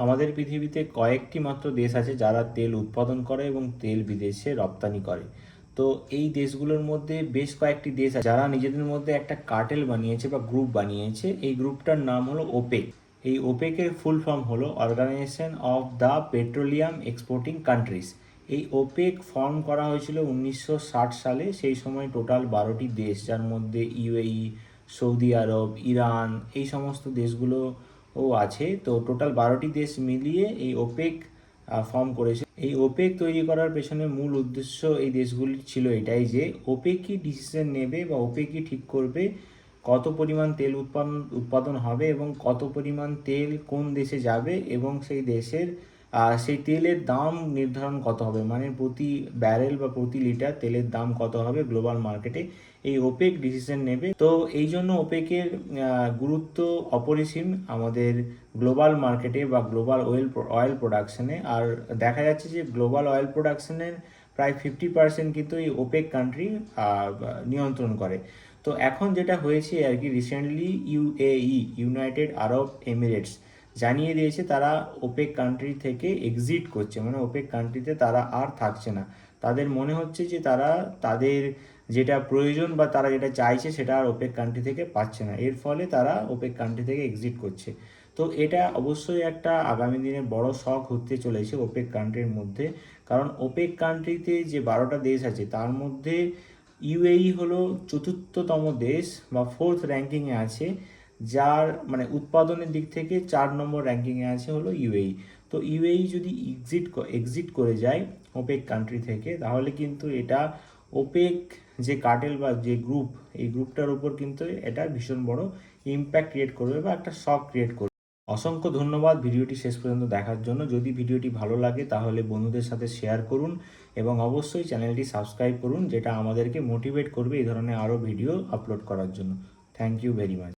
আমাদের পৃথিবীতে কয়েকটি মাত্র দেশ আছে যারা তেল উৎপাদন করে এবং তেল বিদেশে রপ্তানি করে। তো এই দেশগুলোর মধ্যে বেশ কয়েকটি দেশ আছে যারা নিজেদের মধ্যে একটা কার্টেল বানিয়েছে বা গ্রুপ বানিয়েছে। এই গ্রুপটার নাম হলো ওপেক। এই ওপেকের ফুল ফর্ম হলো organisation of the petroleum exporting countries. এই ওপেক ফর্ম করা হয়েছিল 1960 সালে। সেই সময় টোটাল 12টি দেশ, যার মধ্যে ইউএই, সৌদি আরব, ইরান, এই সমস্ত দেশগুলো ও আছে। তো টোটাল 12টি দেশ মিলিয়ে এই ওপেক ফর্ম করেছে। এই ওপেক তৈরি করার পেছনে মূল উদ্দেশ্য এই দেশগুলির ছিল এটাই যে ওপেক কি ডিসিশন নেবে বা ওপেক কি ঠিক করবে কত পরিমাণ তেল উৎপাদন হবে এবং কত পরিমাণ তেল কোন দেশে যাবে এবং সেই দেশের সেই তেলের দাম নির্ধারণ কত হবে, মানে প্রতি ব্যারেল বা প্রতি লিটার তেলের দাম কত হবে গ্লোবাল মার্কেটে, এই ওপেক ডিসিশন নেবে। তো এই জন্য ওপেকের গুরুত্ব অপরিসীম আমাদের গ্লোবাল মার্কেটে বা গ্লোবাল অয়েল প্রোডাকশনে। আর দেখা যাচ্ছে যে গ্লোবাল অয়েল প্রোডাকশনের প্রায় 50% কিন্তু এই ওপেক কান্ট্রি নিয়ন্ত্রণ করে। তো এখন যেটা হয়েছে আর কি, রিসেন্টলি ইউএই, ইউনাইটেড আরব এমিরেটস জানিয়ে দিয়েছে তারা ওপেক কান্ট্রি থেকে এক্সিট করছে, মানে ওপেক কান্ট্রিতে তারা আর থাকছে না। তাদের মনে হচ্ছে যে তারা তাদের যেটা প্রয়োজন বা তারা যেটা চাইছে সেটা আর ওপেক কান্ট্রি থেকে পাচ্ছে না, এর ফলে তারা ওপেক কান্ট্রি থেকে এক্সিট করছে। তো এটা অবশ্যই একটা আগামী দিনে বড় শক হতে চলেছে ওপেক কান্ট্রির মধ্যে। কারণ ওপেক কান্ট্রিতে যে 12টা দেশ আছে তার মধ্যে ইউএই হলো চতুর্থতম দেশ বা ফোর্থ র্যাঙ্কিংয়ে আছে, যার মানে উৎপাদনের দিক থেকে 4 নম্বর র্যাঙ্কিংয়ে আছে হলো ইউএই। তো ইউএই যদি এক্সিট করে যায় ওপেক কান্ট্রি থেকে, তাহলে কিন্তু এটা ওপেক যে কার্টেল বা যে গ্রুপ, এই গ্রুপটার উপর কিন্তু এটা ভীষণ বড় ইম্প্যাক্ট ক্রিয়েট করবে বা একটা শক ক্রিয়েট করবে। অসংখ্য ধন্যবাদ ভিডিওটি শেষ পর্যন্ত দেখার জন্য। যদি ভিডিওটি ভালো লাগে তাহলে বন্ধুদের সাথে শেয়ার করুন এবং অবশ্যই চ্যানেলটি সাবস্ক্রাইব করুন, যেটা আমাদেরকে মোটিভেট করবে এই ধরনের আরও ভিডিও আপলোড করার জন্য। Thank you very much.